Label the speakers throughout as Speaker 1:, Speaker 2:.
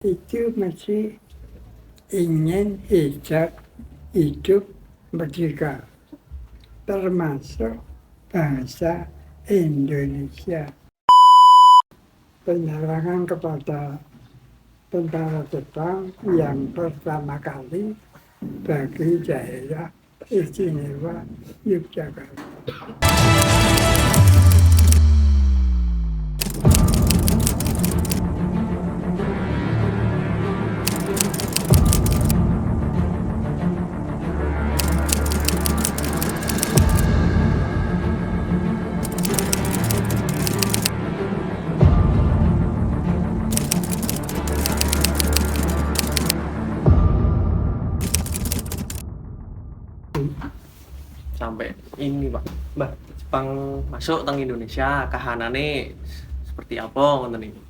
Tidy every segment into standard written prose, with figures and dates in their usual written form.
Speaker 1: itu masih ingin hidup merdeka, termasuk bangsa Indonesia. Penyerangan kepada tentara Jepang yang pertama kali bagi daerah istimewa Yogyakarta.
Speaker 2: Sampai ini Pak, Mbah, Jepang masuk teng Indonesia, kahanane seperti apa ngoten iki?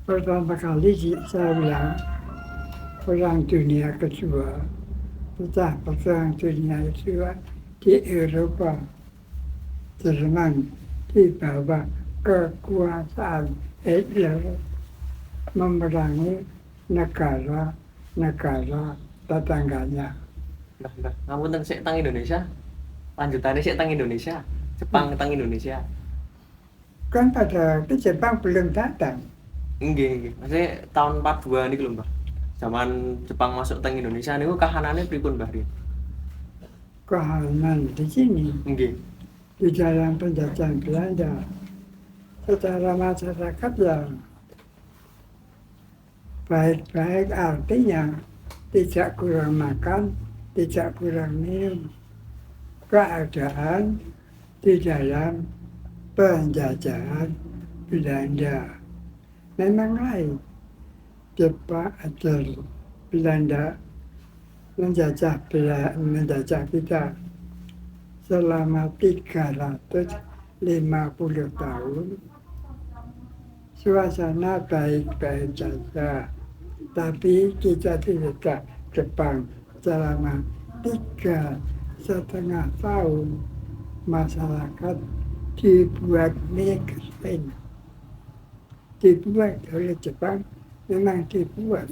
Speaker 1: Pertama kali saya bilang Perang Dunia Kedua, setelah Perang Dunia Kedua di Eropa, Jerman di bawah kekuasaan Hitler memerangi negara tetangganya.
Speaker 2: Mbah, ngapunten sik teng Indonesia. Lanjutannya sik teng Indonesia. Jepang teng Indonesia.
Speaker 1: Kan pada itu Jepang belum datang.
Speaker 2: Nggih. Maksudnya tahun 42 niku lho, Mbah. Zaman Jepang masuk teng Indonesia niku kahanane pripun, Mbah?
Speaker 1: Kehanan di sini,
Speaker 2: Nggih.
Speaker 1: di dalam penjajahan Belanda, secara masyarakat yang baik-baik, artinya tidak kurang makan, tidak kurang minum. Keadaan di dalam penjajahan Belanda memang lain. Jepang atau Belanda menjajah kita selama 350 tahun. Suasana baik-baik saja, tapi kita tidak Jepang selama 3,5 tahun masyarakat dibuat miskin. Dibuat oleh Jepang, memang dibuat.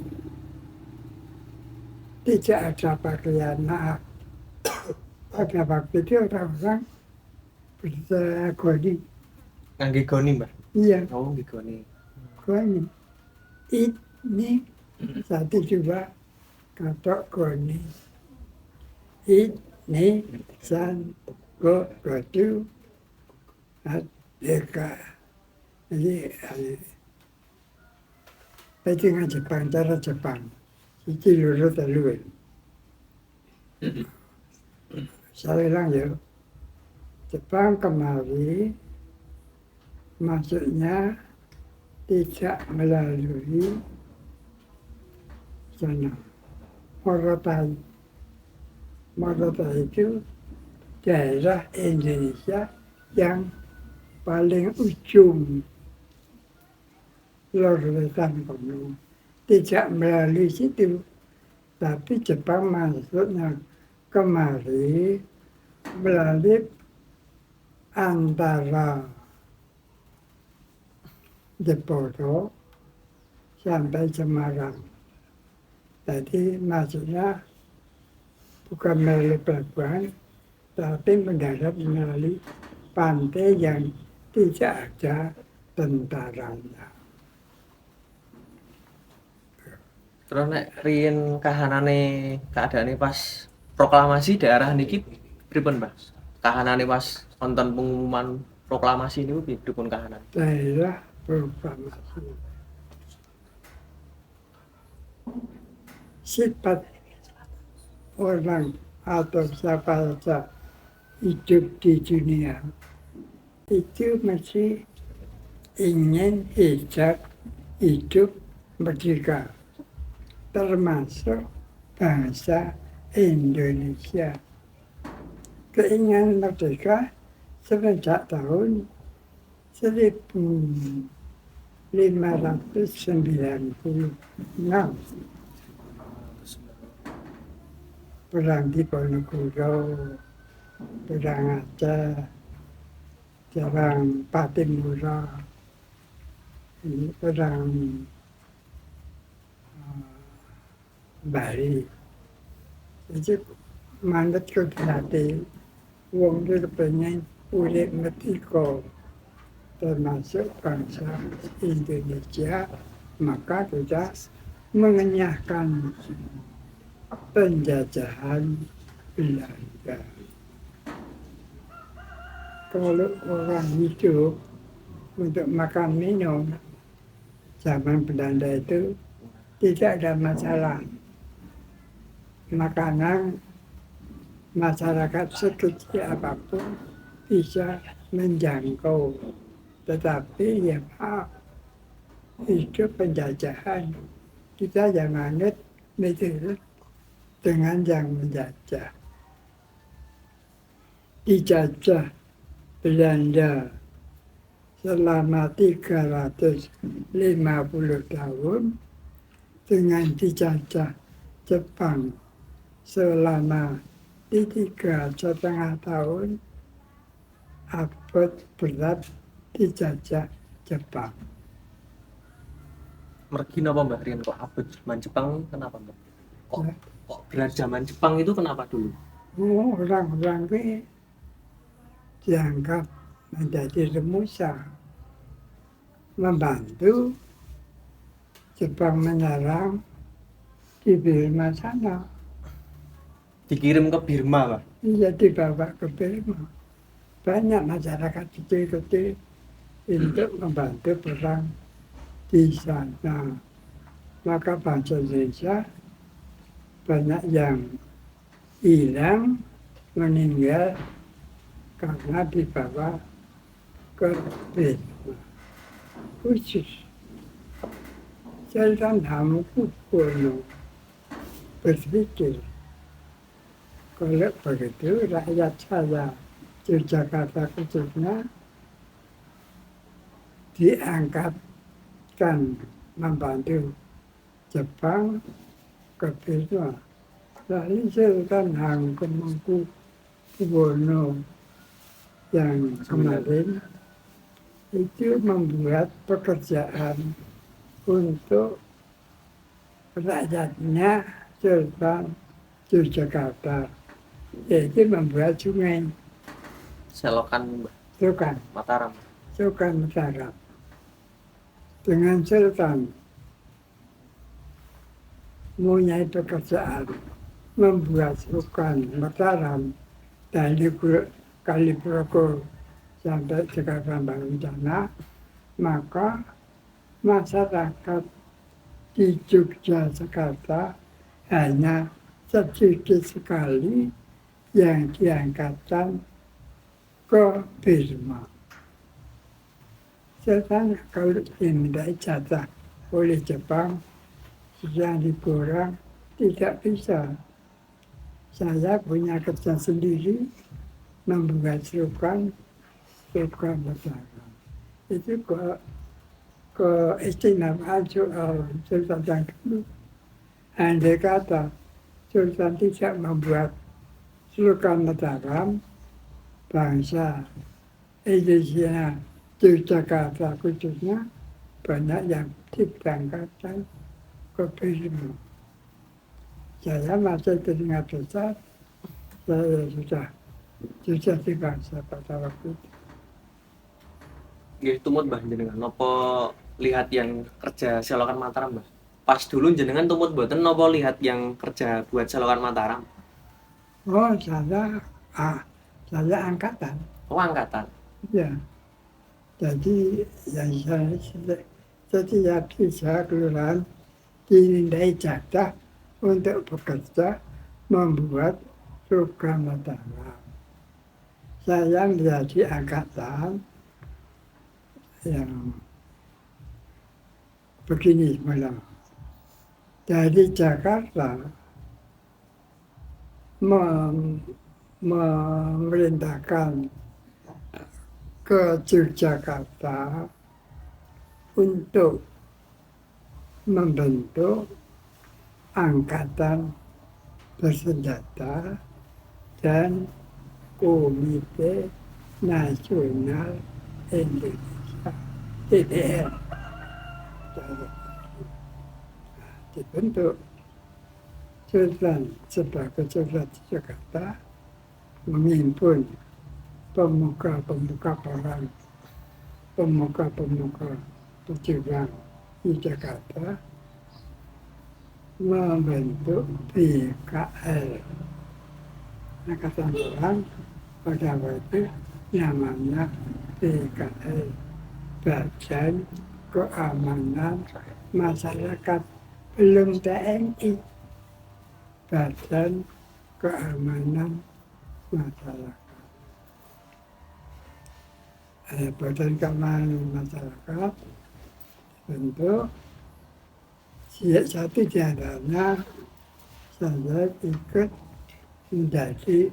Speaker 1: Tidak ada pakaian, maaf. Pada waktu itu orang-orang bergoni.
Speaker 2: Ngangge goni, Mbah.
Speaker 1: Iya,
Speaker 2: Oh, nggih goni.
Speaker 1: goni. Ini satu juga katok goni. Ini san gotu deka. Jadi dengan Jepang, cara Jepang. Itu lurus dulu. Saya bilang ya, Jepang kemari masuknya tidak melalui sana. Morotai. Morotai itu daerah Indonesia yang paling ujung Lor Wetan kono. Tidak melalui situ, tapi Jepang masuknya kemari melalui antara Jeporo sampai Semarang. Jadi maksudnya bukan melalui pelabuhan, tapi mendarat melalui pantai yang tidak ada tentaranya.
Speaker 2: Terus nek riyen kahanane keadaane pas proklamasi daerah niki pripun, Mbah? Kahanane pas wonten pengumuman proklamasi niku pripun kahanan?
Speaker 1: Daerah proklamasi. Sifat orang atau siapa saja hidup di dunia itu masih ingin hidup merdeka, termasuk bangsa Indonesia. Keinginan merdeka sejak tahun 1596. Perang Diponegoro, perang Aceh, Perang Patimura, ini perang Bali. Itu mandat ke hati, wong itu pengen urip metiko, termasuk bangsa Indonesia, maka kita mengenyahkan penjajahan Belanda. Kalau orang hidup untuk makan minum zaman Belanda itu tidak ada masalah. Makanan masyarakat sekecil apapun bisa menjangkau. Tetapi ya Pak, itu penjajahan. Kita jangan metode dengan yang menjajah. Dijajah Belanda selama 350 tahun, dengan dijajah Jepang selama 3,5 tahun, abad berat dijajah Jepang.
Speaker 2: Mergi napa Mbak Rian kok abot zaman Jepang kenapa Mbak? Kok
Speaker 1: Ya.
Speaker 2: kok berat zaman Jepang itu kenapa dulu?
Speaker 1: Orang-orang ini dianggap menjadi remusa, membantu Jepang menyerang di Burma sana.
Speaker 2: Dikirim ke Birma Mbak?
Speaker 1: Iya, dibawa ke Burma. Banyak masyarakat kecil-kecil untuk membantu perang di sana. Maka bangsa Indonesia banyak yang hilang, meninggal karena dibawa ke Burma. Khusus Sultan Hamengkubuwono berpikir, kalau begitu rakyat saya Yogyakarta khususnya diangkatkan membantu Jepang ke Burma. Lalu Sultan Hamengkubuwono yang kemarin itu membuat pekerjaan untuk rakyatnya Sultan Yogyakarta, yaitu membuat sungai
Speaker 2: Selokan Mbak
Speaker 1: Sukan
Speaker 2: Mataram.
Speaker 1: Mataram. Dengan Sultan mempunyai pekerjaan membuat Sukan Mataram dari Kaliprogo sampai Jakarta Rencana, maka masyarakat di Yogyakarta hanya sedikit sekali yang diangkatkan ke Burma. Sultan kalau dimintai jatah oleh Jepang yang dikurang, tidak bisa. Saya punya kerja sendiri membuat Sukan Mataram. Itu keistimewaan Sultan yang dulu. Andai kata Sultan tidak membuat Sukan Mataram, bangsa Indonesia Yogyakarta khususnya banyak yang diberangkatkan ke Burma. Saya masih teringat besar, saya sudah di bangsa pada waktu itu.
Speaker 2: Nggih tumut Mbah jenengan napa lihat yang kerja Selokan Mataram Mbah? Pas dulu jenengan tumut mboten napa lihat yang kerja buat Selokan Mataram?
Speaker 1: Oh, saya angkatan.
Speaker 2: Oh angkatan.
Speaker 1: Ya, jadi yang setiap 3 kelurahan dimintai jatah untuk bekerja membuat program Mataram. Saya menjadi angkatan yang begini semula. Dari Jakarta memerintahkan ke Yogyakarta untuk membentuk angkatan bersenjata dan komite Nasional Indonesia DPR dibentuk Sultan sebagai Sultan Jakarta menghimpun pemuka-pemuka orang, pemuka-pemuka pejuang di Jakarta membentuk BKL. Angkatan Perang pada waktu namanya BKL, Badan Keamanan Masyarakat, belum TNI, Badan Keamanan Masyarakat. Badan Keamanan Masyarakat bentuk satu di antaranya saya ikut menjadi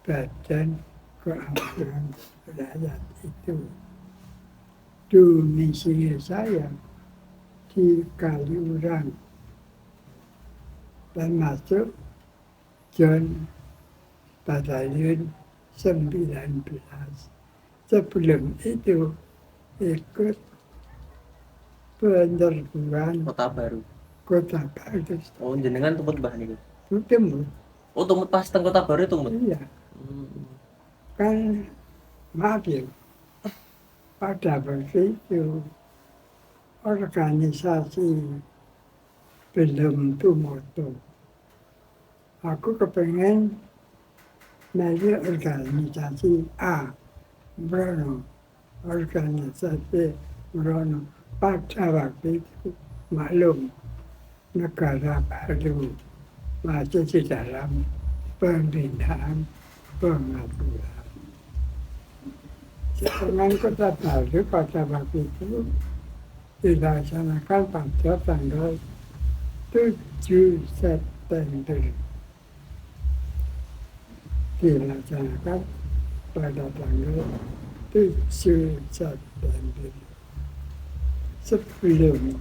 Speaker 1: Badan Keamanan Rakyat itu. Domisili saya di Kaliurang dan masuk John Batalion 19. Sebelum itu ikut penyerbuan
Speaker 2: Kota Baru.
Speaker 1: Kota Baru.
Speaker 2: Oh, jenengan tumut Mbah niku.
Speaker 1: Tumut.
Speaker 2: Oh, tumut pas teng Kota Baru tumut.
Speaker 1: Iya. Kan maaf ya, pada waktu itu organisasi belum tumbuh. Aku kepengen dari organisasi A, Brono, organisasi Brono. Pada waktu itu maklum negara baru masih di dalam pembinaan pengaturan. Dengan Kota Baru pada waktu itu dilaksanakan pada tanggal 7 September. Dilaksanakan pada tanggal 7 September. Sebelum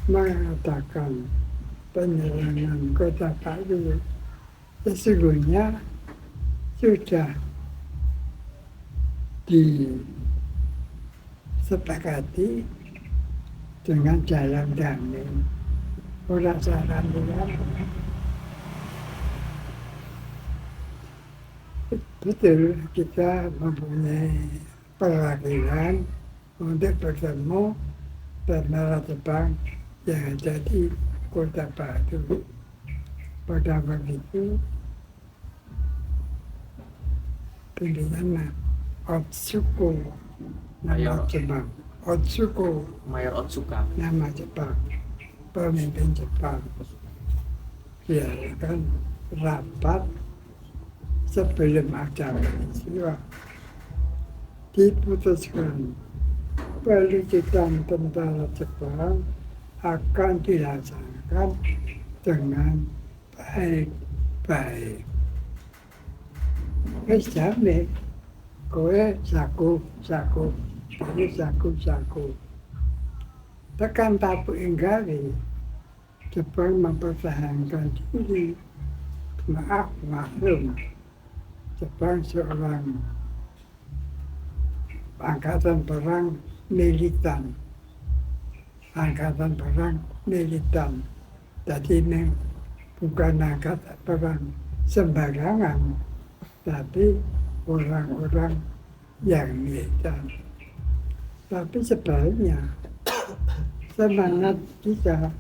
Speaker 1: mengatakan penyerangan Kota Baru, sesungguhnya sudah disepakati dengan jalan damai. Orang saran bilang, betul kita mempunyai perwakilan untuk bertemu tentara Jepang yang ada di Kota Baru. Pada waktu itu pimpinan Otsuko, nama Jepang. Otsuko,
Speaker 2: Mayor Otsuka.
Speaker 1: nama Jepang, pemimpin Jepang. Diadakan rapat sebelum ada peristiwa. Diputuskan pelucutan tentara Jepang akan dilaksanakan dengan baik-baik. Wis jane kowe saku, kowe saku. Tekan tapu inggali, Jepang mempertahankan diri. Maaf, maklum, Jepang seorang angkatan perang militan. Jadi ini bukan angkatan perang sembarangan, tapi orang-orang yang militan. Tapi sebaliknya semangat kita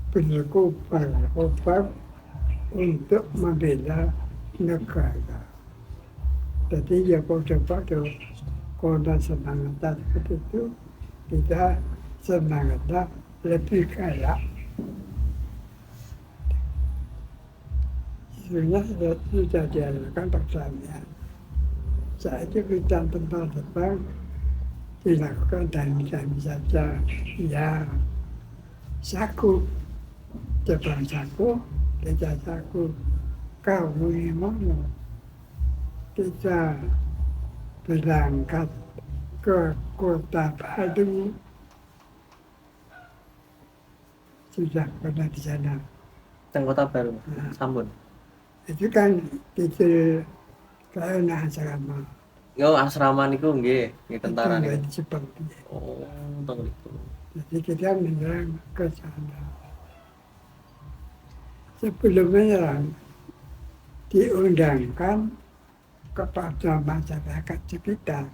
Speaker 1: berkobar untuk membela negara. Jadi ya pada kota semangat seperti itu, kita semangatnya lebih galak. Sebenarnya sudah diadakan perdamaian. Saat itu kita tentang Jepang dilakukan damai saja. Ya, saku, Jepang saku, kita saku. Kau ini mana? Kita berangkat ke Kota Baru. Sudah pernah di sana.
Speaker 2: Teng Kota Baru. Sampun.
Speaker 1: Itu kan itu karena asrama
Speaker 2: Yo asrama niku nggih, nggih
Speaker 1: itu
Speaker 2: tentara niku.
Speaker 1: dari Jepang.
Speaker 2: Oh, teng niku.
Speaker 1: Jadi kita menyerang ke sana. Sebelum menyerang, diundangkan kepada masyarakat sekitar.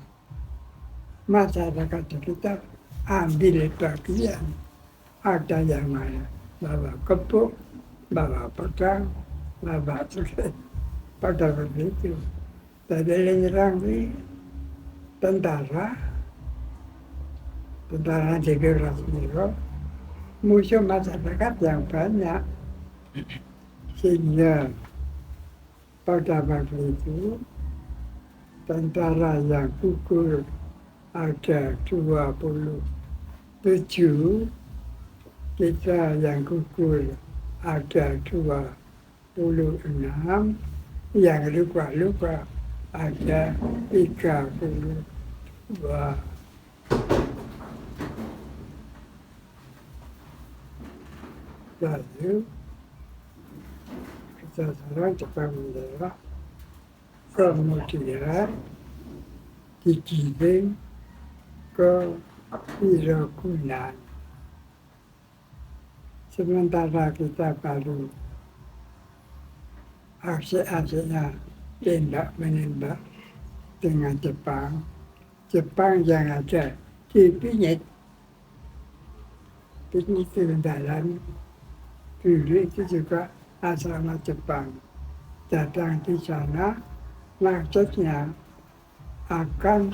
Speaker 1: Masyarakat sekitar ambil bagian. Ada yang mana bawa kepuk, bawa pedang, bawa suket, pada begitu. Tadi menyerang di tentara Federasi musuh masyarakat yang banyak, sehingga pada waktu itu tentara yang gugur ada 27, kita yang gugur ada 26, yang luka-luka ada 32. Lalu kita serang Jepang menyerah, kemudian digiring ke Wirogunan. Sementara kita baru aksi-aksinya tembak-menembak dengan Jepang. Jepang yang ada di Pinyit Dalam dulu itu juga asrama Jepang. Datang di sana maksudnya akan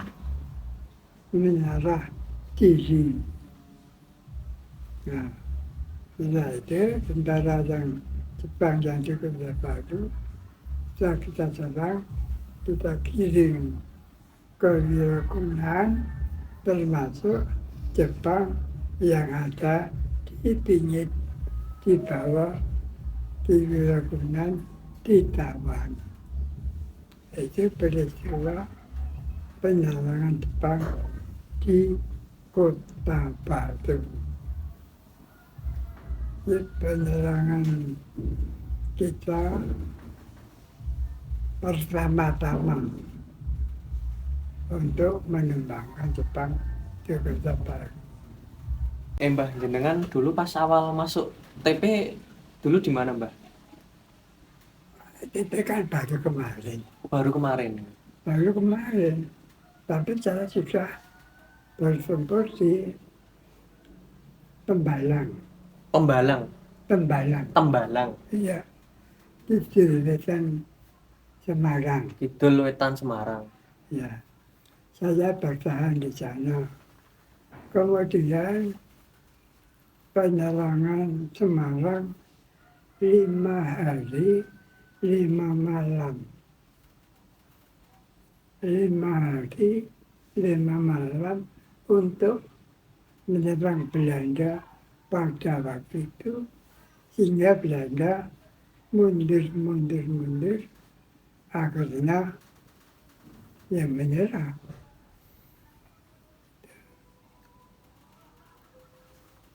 Speaker 1: menyerah diri. Nah, setelah itu tentara yang Jepang yang cukup baru, setelah kita serang, kita kirim ke Wirogunan, termasuk Jepang yang ada di Pinyit, dibawa di Wirogunan, ditawan. Itu peristiwa penyerangan Jepang di Kota Batu. Itu penyerangan kita pertama-tama untuk menumbangkan Jepang di Kota Batu.
Speaker 2: Mbah, jenengan dulu pas awal masuk TP dulu di mana, Mbah?
Speaker 1: Itu kan baru kemarin.
Speaker 2: Baru kemarin.
Speaker 1: Tapi saya sudah bertempur di Tembalang.
Speaker 2: Tembalang.
Speaker 1: Iya, di Julutan Semarang.
Speaker 2: Kidul Wetan Semarang.
Speaker 1: Ya, saya bertahan di sana. Kemudian penyerangan Semarang 5 hari, 5 malam. 5 hari, 5 malam untuk menyerang Belanda pada waktu itu, sehingga Belanda mundur, akhirnya yang menyerah.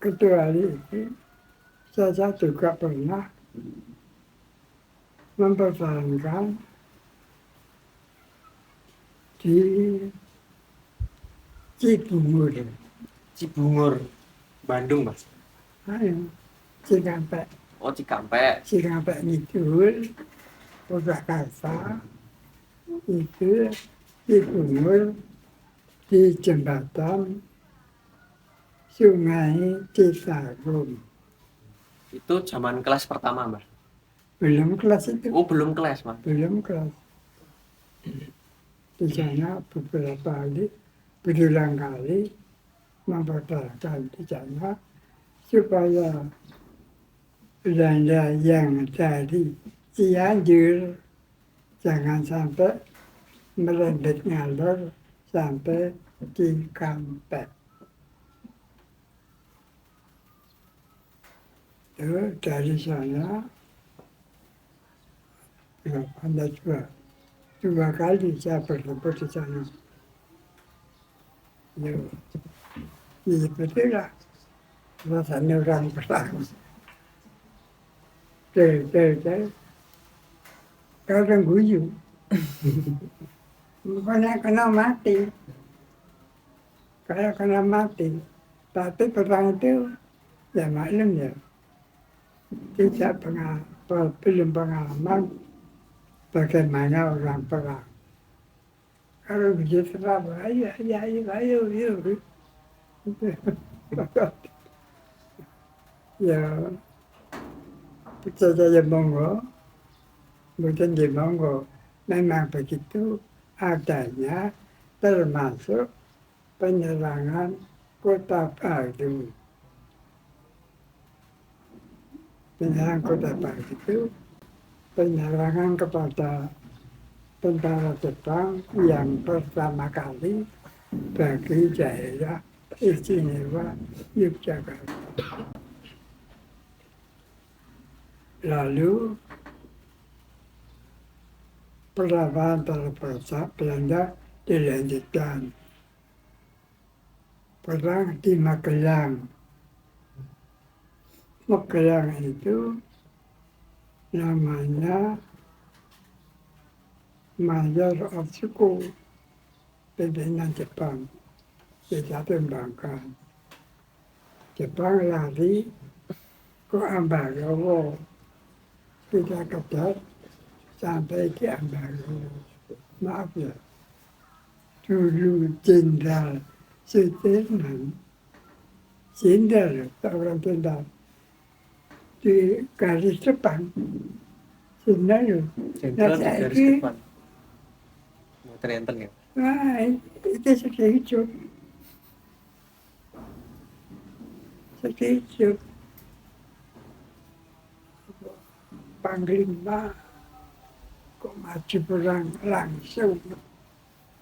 Speaker 1: Kecuali itu, saya juga pernah mempertahankan di
Speaker 2: Cibungur, Bandung, Mas.
Speaker 1: Cikampek.
Speaker 2: Oh, Cikampek.
Speaker 1: Cikampek Ngidul, Purwakarta, itu Cibungur di jembatan Sungai Citarum.
Speaker 2: Itu zaman kelas pertama, Mbak?
Speaker 1: Belum kelas itu.
Speaker 2: Oh, belum kelas, Mas.
Speaker 1: Belum kelas. Di sana berulang kali mempertahankan di sana supaya Belanda yang dari Cianjur jangan sampai merembet ngalor sampai Cikampek. Dari sana ada dua kali saya bertempur di sana. Ya betullah rasanya orang perang. Kadang guyu. Bukannya kena mati, kayak kena mati. Tapi perang itu ya maklum ya, tidak belum pengalaman bagaimana orang perang. Kalau begitu apa, ayo, ayo, ayo, ayo, ayo. Ya, kita saja monggo, bukan di monggo. Memang begitu adanya termasuk penyerangan Kota Baru. Penyerangan Kota Baru itu penyerangan kepada tentara Jepang yang pertama kali bagi daerah istimewa Yogyakarta. Lalu perlawanan terhadap Belanda dilanjutkan. Perang di Magelang. Magelang itu namanya Mayor of Suku, pimpinan Jepang, tidak tembangkan. Jepang lari ke Ambarawa, kita kejar sampai di Ambarawa. Maaf ya, dulu Jenderal Sudirman, jenderal, orang jenderal, di garis depan, jenderal.
Speaker 2: Jenderal di garis depan. Ternyata ya.
Speaker 1: Wah, itu sudah hidup. Sudah hidup. Panglima kok maju perang langsung.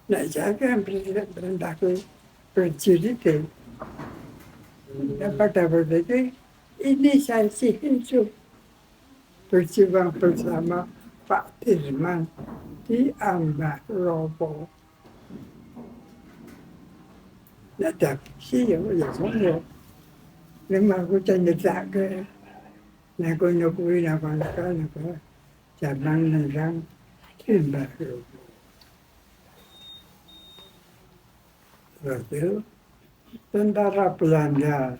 Speaker 1: Nah, saya kan perintah ke prajurit. Pada waktu itu, ini saya sih hidup. Berjuang bersama Pak Dirman di Ambarawa. Nah, tapi sih ya monggo. Memang aku cenderak ke nakon-nakui nakon-nakon zaman nendang Ambarawa. Lalu tentara Belanda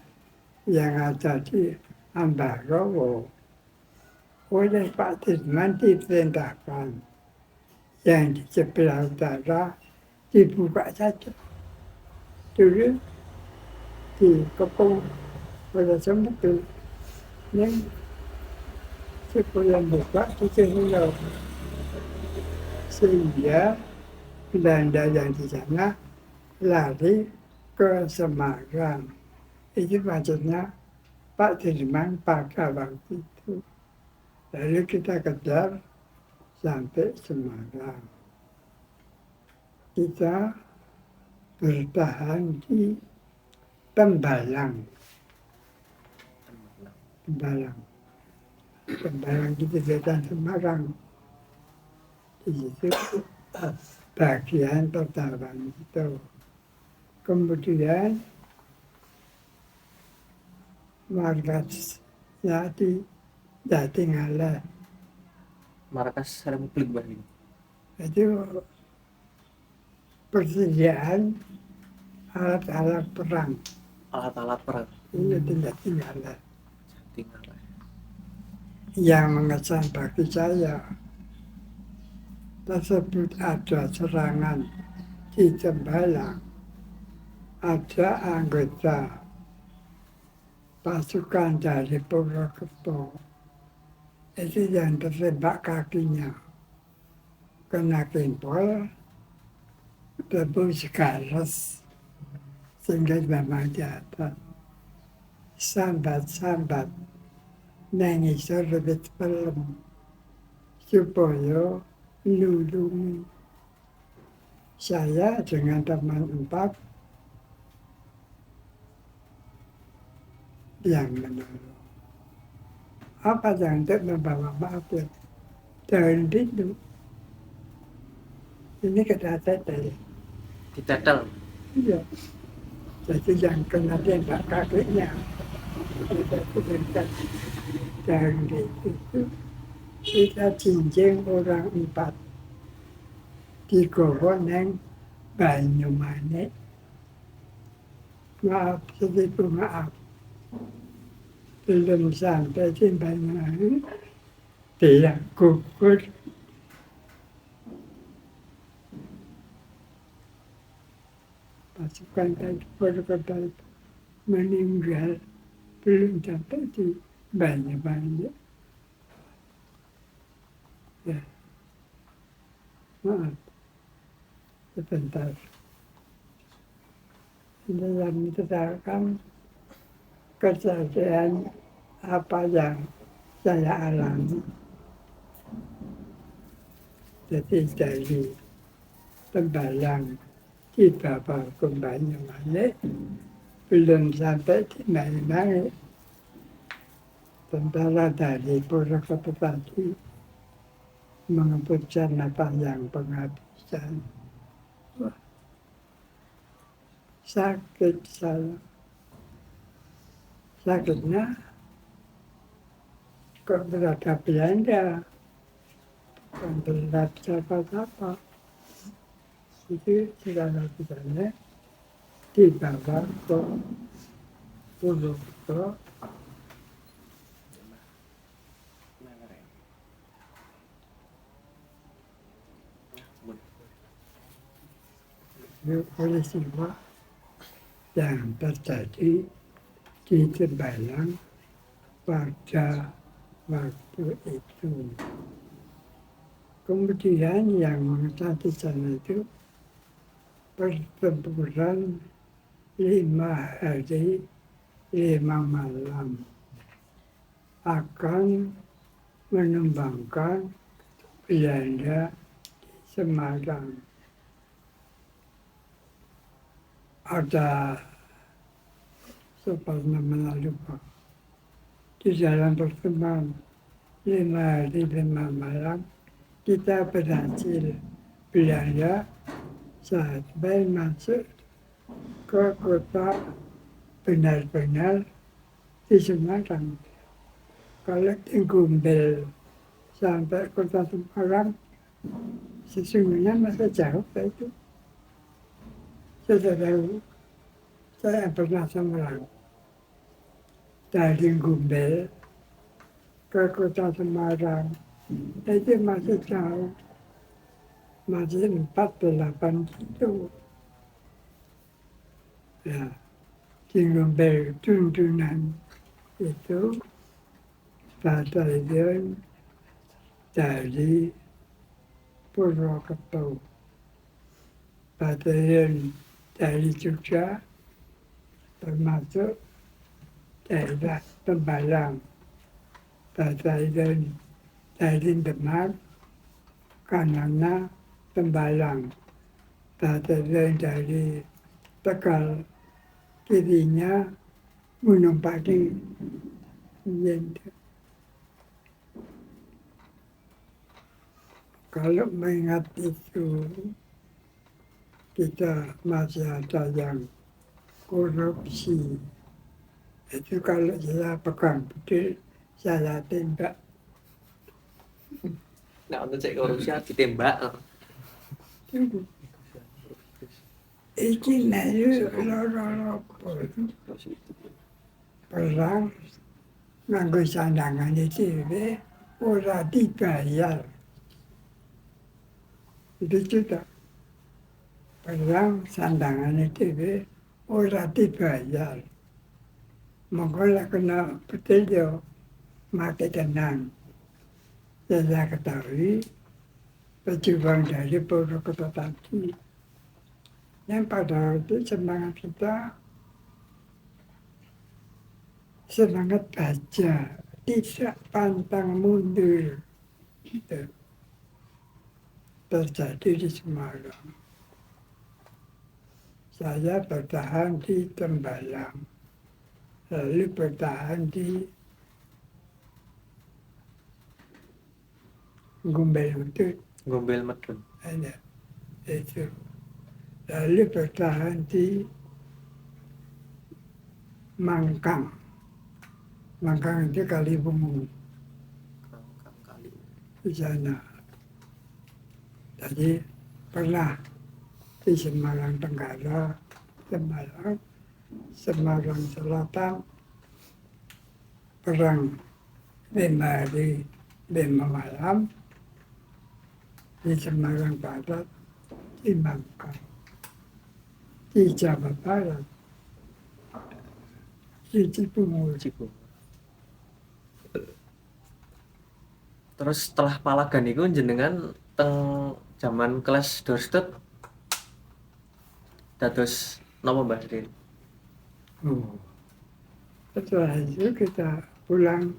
Speaker 1: yang ada di Ambarawa oleh Pak Dirman diperintahkan yang di sebelah utara dibuka saja. Dulu dikepung oleh semut yang sebelum buka dikehilau. Sehingga Belanda yang di sana lari ke Semarang. Itu maksudnya Pak Dirman pada waktu itu. Lalu kita kejar sampai Semarang. Kita bertahan di Tembalang. Tembalang kita datang Semarang. Di situ bagian pertahanan itu. Kemudian markasnya di Jatinggala.
Speaker 2: Markas Republik Bali.
Speaker 1: Itu persediaan alat-alat perang.
Speaker 2: Alat-alat perang.
Speaker 1: Ini di Jatinggala.
Speaker 2: Tinggal.
Speaker 1: Yang mengesan bagi saya tersebut ada serangan di Tembalang. Ada anggota pasukan dari Purwokerto itu yang tertembak kakinya kena kempol, tebus garas sehingga memang di atas. Sambat-sambat nangis lebih pelem supaya nulungi saya dengan teman 4 yang menolong. Apa yang untuk membawa maaf ya? Jangan pintu. Ini kena tetel.
Speaker 2: Ditetel.
Speaker 1: Iya. Jadi yang kena tembak kakinya. Dan itu kita jinjing orang 4. digawa neng Banyumanik. Maaf, segitu maaf. Belum sampai di Banyumanik, dia gugur. Pasukan tempur kota itu meninggal belum sampai di Banyumanik. Ya, maaf, sebentar. Ini yang menceritakan kejadian apa yang saya alami. Jadi dari Tembalang dibawa ke Banyumanik, belum sampai di Banyumanik. Tentara dari Purwokerto tadi mengebutkan apa yang penghabisan. Wah, sakit saya. Sakitnya kok berada Belanda, bukan berat siapa-siapa. Itu segala bedanya dibawa ke Purwokerto. Peristiwa yang terjadi di Tembalang pada waktu itu. Kemudian yang mengatasi sana itu pertempuran 5 hari 5 malam akan menumbangkan Belanda di Semarang. Ada namanya lupa. Di dalam pertemuan 5 hari 5 malam kita berhasil Belanda sampai masuk ke kota benar-benar di Semarang. Kalau di Gombel sampai kota Semarang sesungguhnya masih jauh itu. Saya tahu, saya pernah Semarang. Dari Gombel ke kota Semarang itu masih jauh. Masih 48 kilo. Ya, di Gombel Tuntunan itu batalion dari Purwokerto. Batalion dari Jogja, termasuk daerah Tembalang. Batalion dari Demak, kanannya Tembalang. Batalion dari Tegal, kirinya Gunung Pati. Kalau mengingat itu, kita masih ada yang korupsi. Itu kalau saya pegang betul, saya tembak.
Speaker 2: Nah, untuk cek korupsi ditembak.
Speaker 1: Iki nayu loro-loro perang nganggo sandangan dhewe ora dibayar. Itu juga perang sandangan dhewe ora dibayar. Monggo lek kena betul yo mati tenang. Saya ketahui pejuang dari Purwokerto tadi yang pada waktu semangat kita semangat baca, tidak pantang mundur. Itu terjadi di Semarang. Saya bertahan di Tembalang, lalu bertahan di Gombel
Speaker 2: Medun.
Speaker 1: ada itu, lalu bertahan di Mangkang. Mangkang itu Kaliwungu
Speaker 2: Kali.
Speaker 1: di sana. Jadi pernah di Semarang Tenggara, Semarang Selatan, perang 5 hari 5 malam, di Semarang Barat, di Mangkang, di Jawa Barat, di Cibungur.
Speaker 2: Cibu. Terus setelah Palagan itu jenengan teng zaman kelas doorstep dados napa Mbah Rin?
Speaker 1: Oh. Setelah itu kita pulang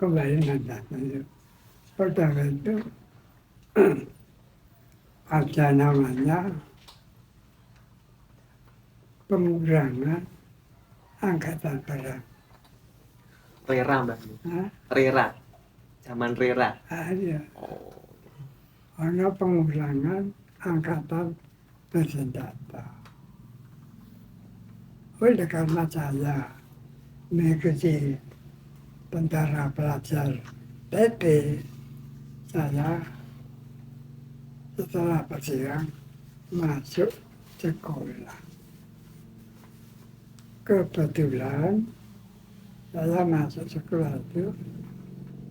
Speaker 1: kembali nanti. Pertama itu ada namanya pengurangan angkatan perang.
Speaker 2: Rera Mbah.
Speaker 1: Nah,
Speaker 2: Rera. Zaman Rera.
Speaker 1: ada
Speaker 2: Oh.
Speaker 1: pengurangan angkatan bersenjata. Oleh karena saya mengikuti tentara pelajar PP, saya setelah bersiang masuk sekolah. Kebetulan saya masuk sekolah itu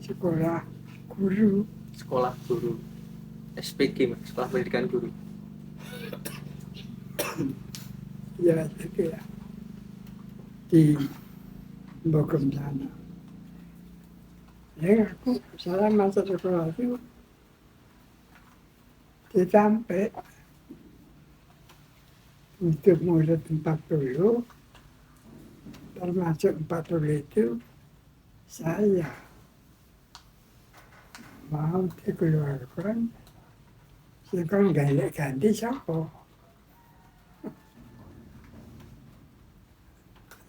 Speaker 1: sekolah guru.
Speaker 2: Sekolah guru. SPG, Mas. Sekolah Pendidikan Guru.
Speaker 1: Ya itu ya di Bogor sana. Ya saya masuk sekolah itu sampai untuk murid 40, termasuk 40 itu saya mau dikeluarkan, sekarang ganti siapa?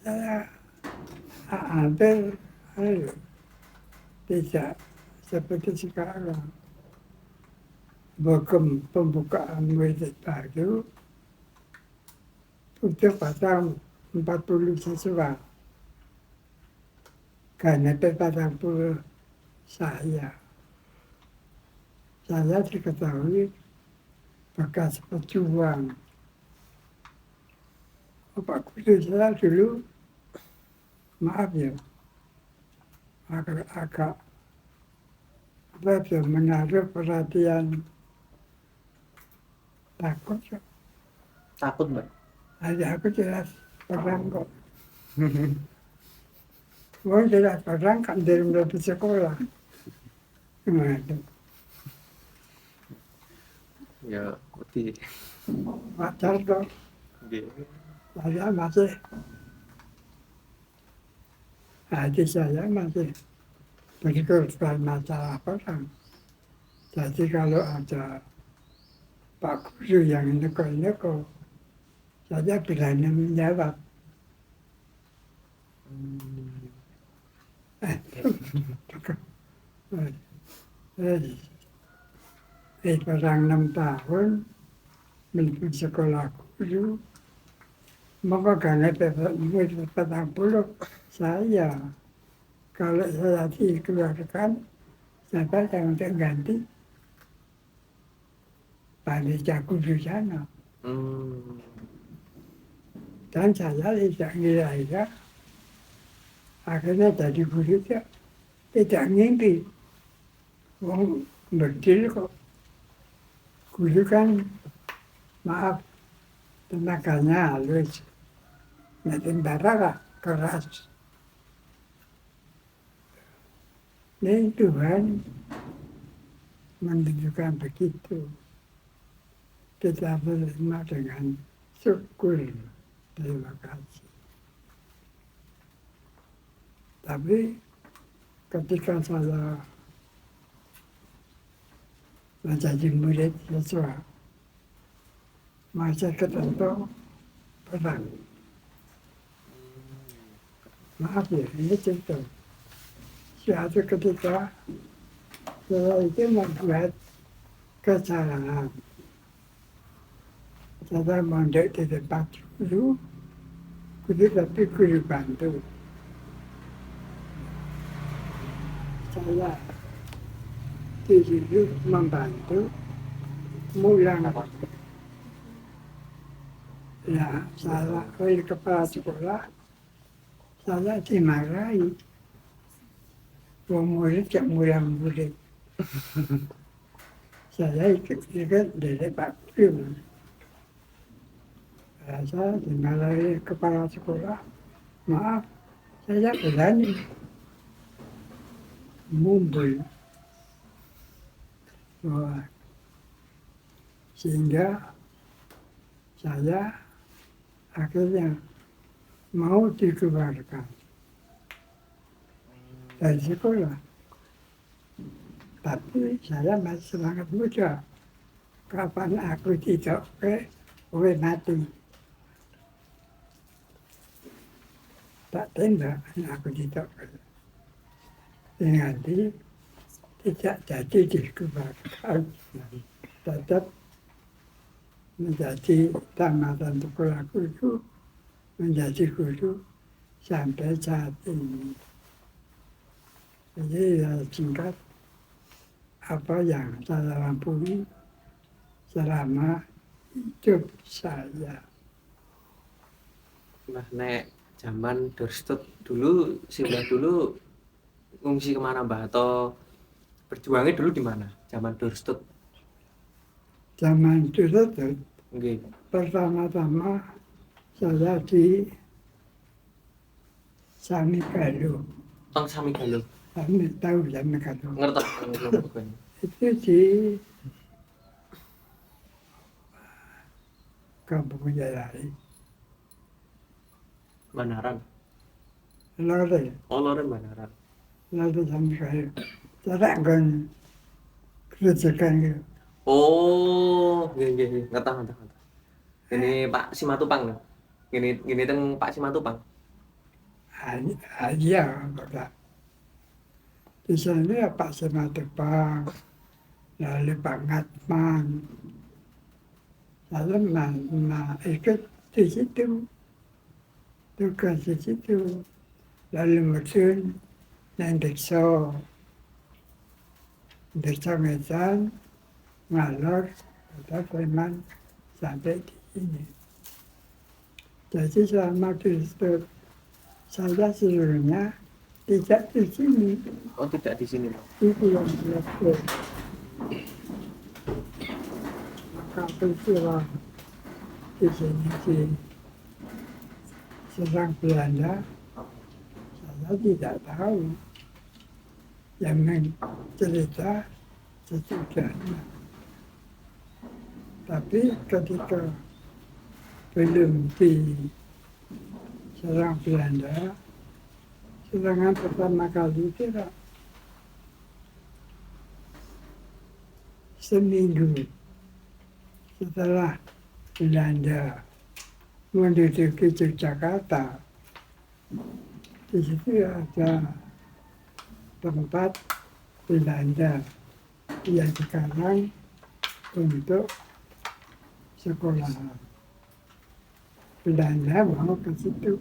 Speaker 1: Saya hampir tidak seperti sekarang. Bekem pembukaan murid baru untuk pasang 40 siswa. Karena pasang 40 saya diketahui bekas pejuang. Pak Guru saya dulu, maaf ya, agak menaruh perhatian, takut.
Speaker 2: Takut, Mbak.
Speaker 1: Ada aku jelas perang kok. Wong jelas perang kan dari mulai sekolah. Gimana?
Speaker 2: Ya, wedi.
Speaker 1: Wajar dong.
Speaker 2: Nggih.
Speaker 1: Saya masih, hati saya masih berkorban masalah perang. Jadi kalau ada Pak Guru yang neko-neko, saya berani menjawab. Perang 6 tahun, menuju sekolah guru, maka karena murid 40 saya, kalau saya dikeluarkan, siapa yang untuk ganti? Panitia guru sana. Dan saya tidak ngira, akhirnya jadi guru tidak ngimpi. Wong berdiri kok. Guru kan, maaf, tenaganya halus. Nah, tentara keras. Ini Tuhan menunjukkan begitu. Kita menerima dengan syukur. Terima kasih. Tapi ketika saya menjadi murid siswa, masih ketemu perang. Maaf ya, ini cerita. Suatu ketika saya itu membuat kesalahan. Saya mondok di tempat guru tapi guru bantu. Saya disuruh membantu Mulang
Speaker 2: Apa?
Speaker 1: ya salah oleh kepala sekolah, saya dimarahi. Wong murid gak mulang-murid. Saya ikut dari Pak Guru. Saya dimarahi kepala sekolah. Maaf, saya berani mumbul. Wah, sehingga saya akhirnya mau dikeluarkan dari sekolah. Tapi saya masih semangat muda. Kapan aku tidak kowe mati. Tak tembak, aku tidak. Nanti tidak jadi dikeluarkan. Tetap menjadi tamatan sekolah guru, menjadi guru sampai saat ini. Jadi ya singkat apa yang saya lampaui selama hidup saya.
Speaker 2: Nah, nek zaman Dorstut dulu, Simbah dulu ngungsi kemana Mbah? Atau berjuangnya dulu di mana? Zaman Dorstut.
Speaker 1: Zaman dulu tuh,
Speaker 2: Nggih.
Speaker 1: pertama-tama saya di Samigaluh.
Speaker 2: Teng sami galuh.
Speaker 1: Kami tahu Samigaluh.
Speaker 2: Ngerti bukan?
Speaker 1: Itu di Kampung Jalari.
Speaker 2: Banaran.
Speaker 1: Lore,
Speaker 2: Oh, Loren Banaran.
Speaker 1: lore Samigaluh. Saya akan kerjakan itu.
Speaker 2: Oh, nggih. Ngerti. Ini Pak Simatupang. Gini teng Pak Simatupang.
Speaker 1: Iya, enggak. Di sana Pak Simatupang, lalu Pak Ngatman. Saya ikut di situ, tugas di situ. Lalu muncul dan desa Ngetan, Ngalor, atau Sleman sampai di sini. Jadi selama di situ saya seluruhnya tidak di sini.
Speaker 2: Oh, tidak di sini, Pak.
Speaker 1: Itu yang terakhir. Maka peristiwa di sini di serang Belanda, saya tidak tahu. Yang cerita sesudahnya. Tapi ketika belum diserang Belanda, serangan pertama kali tidak seminggu setelah Belanda menduduki Yogyakarta. Di situ ada tempat Belanda yang sekarang untuk sekolah. Belanda mau ke situ,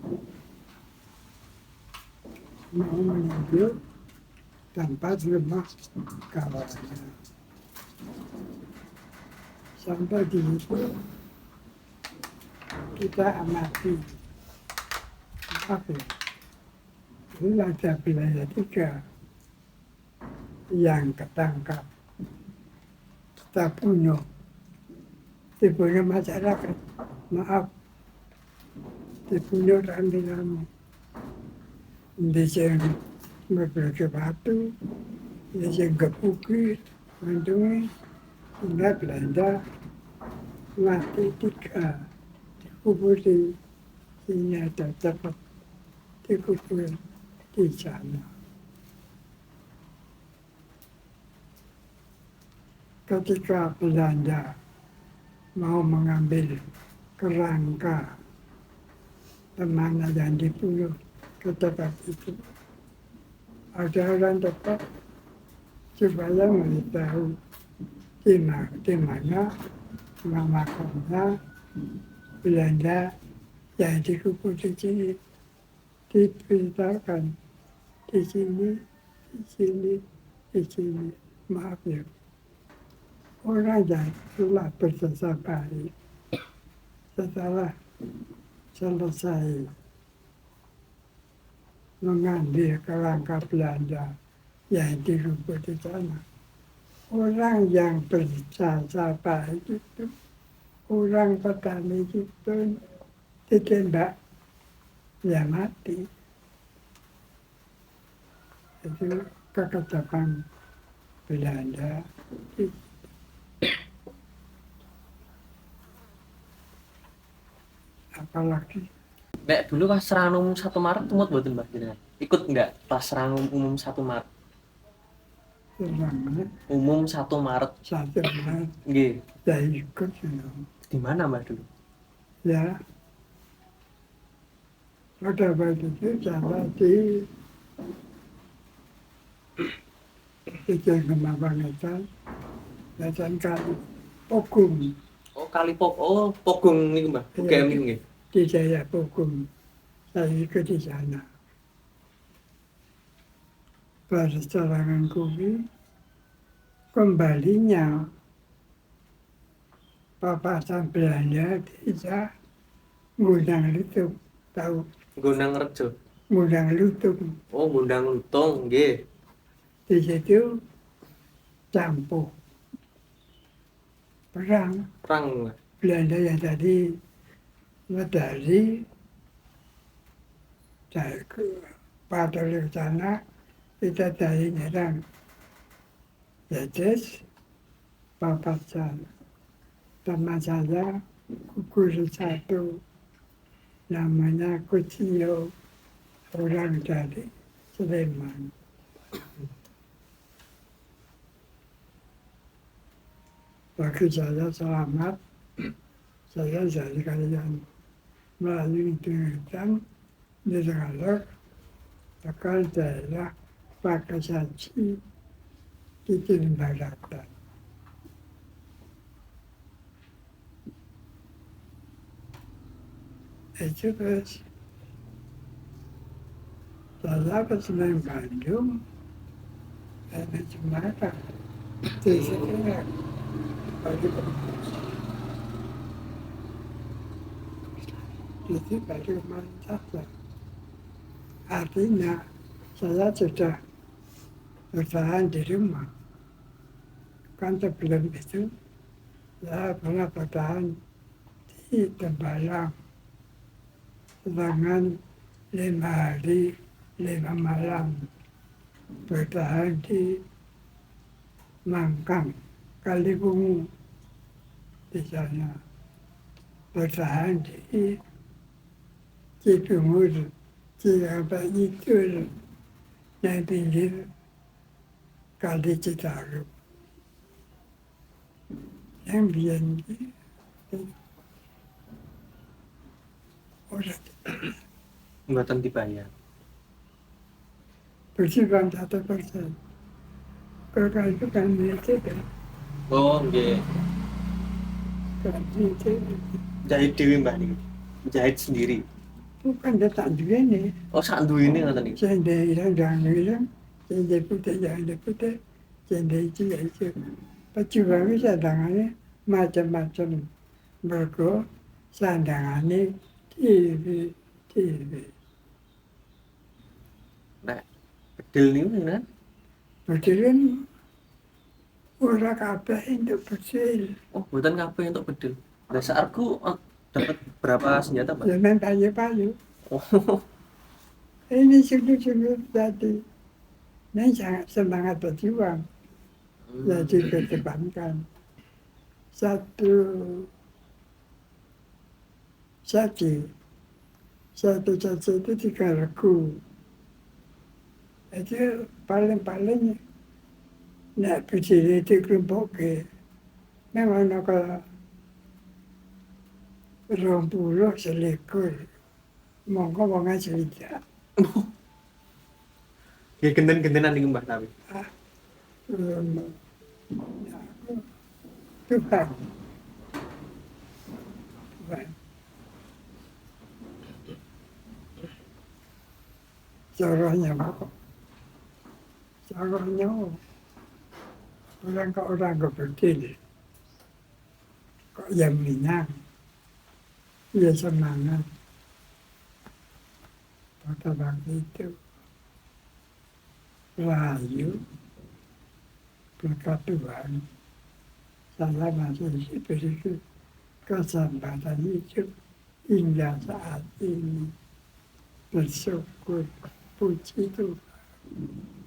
Speaker 1: mau menunjuk tempat rumah kawannya. Sampai di situ kita amati, apa? Itu ada Belanda 3 yang ketangkap, kita bunuh, dibunuh masyarakat, maaf, dibunuh rame-rame. Di sini berbagai batu, di sini gebuki, untungnya hingga Belanda mati 3, dikubur di sini ada tempat dikubur di sana. Ketika Belanda mau mengambil kerangka temannya yang dibunuh ke tempat itu, ada orang tepat supaya memberitahu di mana makamnya Belanda yang dikubur di sini, diberitakan di sini, di sini, di sini. Maaf ya. orang yang telah berjasa baik setelah selesai mengambil kerangka Belanda yang dirubah di sana. Orang yang berjasa baik itu, orang petani itu ditembak, ya mati. Itu kekejaman Belanda. Apalagi
Speaker 2: Nek dulu pas Ranum 1 Maret tumut mboten Mbah jenengan? Ikut enggak pas Ranum umum 1 Maret?
Speaker 1: selama
Speaker 2: Umum 1 Maret.
Speaker 1: satu bulan
Speaker 2: Nggih.
Speaker 1: saya ikut,
Speaker 2: Di mana Mbah dulu?
Speaker 1: ya pada waktu itu saya di Kembang Pangetan, dan kali Pogum,
Speaker 2: Oh, Kalipok. Oh, Pogong niku Mbah. UGM niku nggih.
Speaker 1: di Jaya Pogum, saya ikut di sana. Pada serangan Kubi, kembalinya papasan Belanda tidak ngundang lutung, tahu
Speaker 2: Gondang Rejo.
Speaker 1: ngundang lutung.
Speaker 2: Oh, Gondang Lutung nggih.
Speaker 1: Di situ campur perang
Speaker 2: Perang Mbah.
Speaker 1: Belanda yang tadi medali dari ke patroli ke sana, kita dari nyerang Yesus, papasan teman saya gugur satu namanya Kucio, orang dari Sleman. Bagi saya selamat, saya dari kalian melalui Tengah di Tagalog, tekan daerah Pakasaci di Timur Barat. Itu terus saya ke Semen Bandung, dan Semarang, di sekitar bagi itu baru mantap. Artinya saya sudah bertahan di rumah. Kan sebelum itu saya pernah bertahan di Tembalang, sedangkan 5 hari 5 malam bertahan di Mangkang, Kaliwungu, di sana bertahan di Cibungur, Ciabayitur, yang pinggir Kali Citarum. Yang biar orang
Speaker 2: Mboten dibayar.
Speaker 1: bersihkan 1%. Kalau itu kan militer,
Speaker 2: Oh, nggih.
Speaker 1: kan militer.
Speaker 2: Jahit dhewe Mbah niku. Jahit sendiri.
Speaker 1: Bukan datang juga nih.
Speaker 2: Oh, sak duwine ngoten niku.
Speaker 1: Cendek hilang, jangan hilang. Cendek putih, jangan putih. Cendek itu ya itu. Perjuangan sandangannya macam-macam. Mereka sandangannya TV.
Speaker 2: Nek bedil niku jenengan
Speaker 1: Berdiri orang kabeh itu bersih.
Speaker 2: oh, mboten kabeh entuk bedil. Lah saarku dapat berapa senjata, Mbak?
Speaker 1: Jangan payu-payu.
Speaker 2: Oh,
Speaker 1: Ini sungguh-sungguh tadi. Ini sangat semangat berjuang. Jadi kedepankan. Satu saji itu 3 regu. Itu paling-paling nak berdiri itu kelompok ke. Memang nak 20 selikur. Monggo wong cerita.
Speaker 2: nggih genten-gentenan niku Mbah tapi.
Speaker 1: Tuhan. Caranya apa? Caranya orang ke orang ke berdiri. kok ya Minang, ya semangat pada waktu itu. Rahayu berkat Tuhan, saya masih diberi kesempatan hidup hingga saat ini. Bersyukur, puji Tuhan.